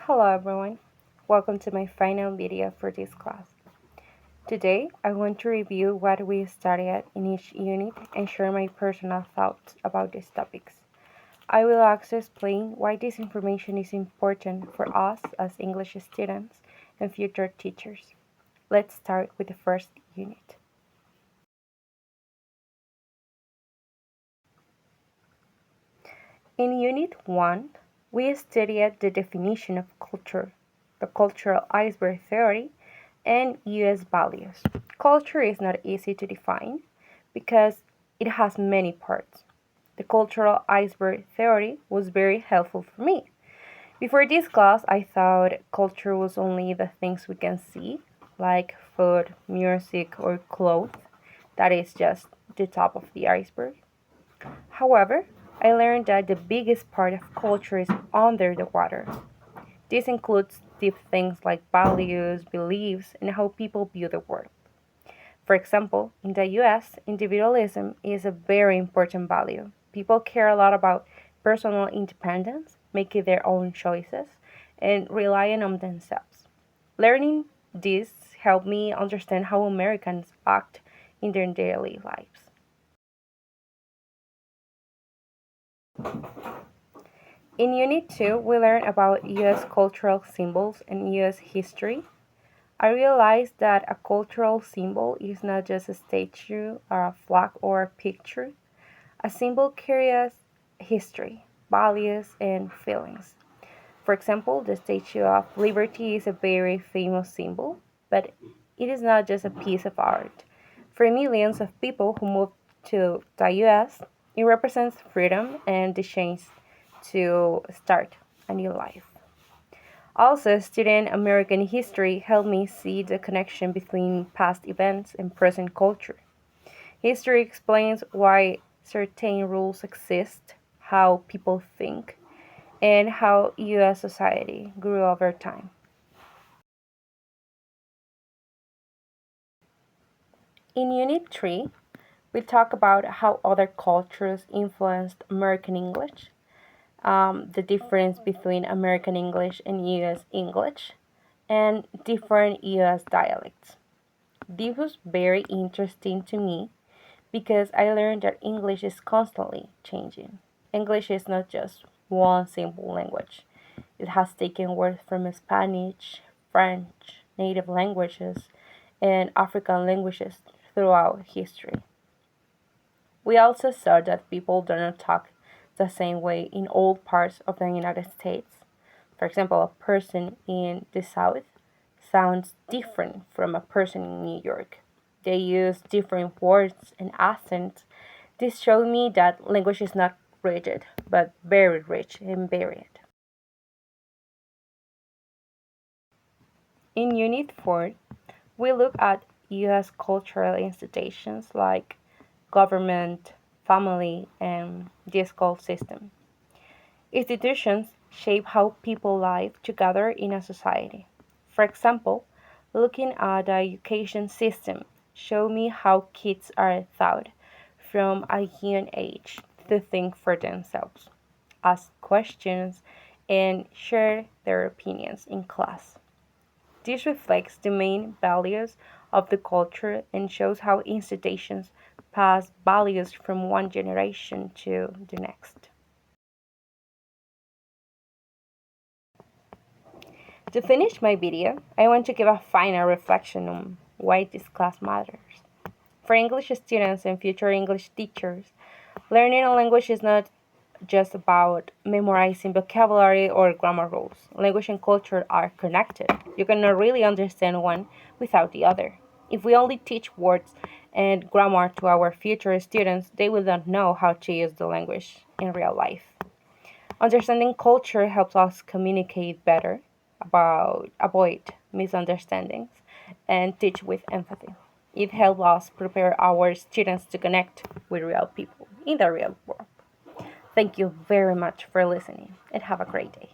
Hello everyone, welcome to my final video for this class. Today I want to review what we studied in each unit and share my personal thoughts about these topics. I will also explain why this information is important for us as English students and future teachers. Let's start with the first unit. In Unit 1, we studied the definition of culture, the cultural iceberg theory, and US values. Culture is not easy to define because it has many parts. The cultural iceberg theory was very helpful for me. Before this class, I thought culture was only the things we can see, like food, music, or clothes. That is just the top of the iceberg. However, I learned that the biggest part of culture is under the water. This includes deep things like values, beliefs, and how people view the world. For example, in the US, individualism is a very important value. People care a lot about personal independence, making their own choices, and relying on themselves. Learning this helped me understand how Americans act in their daily lives. In Unit 2, we learn about US cultural symbols and US history. I realized that a cultural symbol is not just a statue, a flag, or a picture. A symbol carries history, values, and feelings. For example, the Statue of Liberty is a very famous symbol, but it is not just a piece of art. For millions of people who moved to the US, it represents freedom and the chance to start a new life. Also, studying American history helped me see the connection between past events and present culture. History explains why certain rules exist, how people think, and how US society grew over time. In Unit 3, we talk about how other cultures influenced American English, the difference between American English and US English, and different US dialects. This was very interesting to me because I learned that English is constantly changing. English is not just one simple language. It has taken words from Spanish, French, native languages, and African languages throughout history. We also saw that people do not talk the same way in all parts of the United States. For example, a person in the South sounds different from a person in New York. They use different words and accents. This showed me that language is not rigid, but very rich and varied. In Unit 4, we look at US cultural institutions like government, family, and the school system. Institutions shape how people live together in a society. For example, looking at the education system show me how kids are taught from a young age to think for themselves, ask questions, and share their opinions in class. This reflects the main values of the culture and shows how institutions pass values from one generation to the next. To finish my video, I want to give a final reflection on why this class matters. For English students and future English teachers, learning a language is not just about memorizing vocabulary or grammar rules. Language and culture are connected. You cannot really understand one without the other. If we only teach words and grammar to our future students, they will not know how to use the language in real life. Understanding culture helps us communicate better, about avoid misunderstandings, and teach with empathy. It helps us prepare our students to connect with real people in the real world. Thank you very much for listening and have a great day.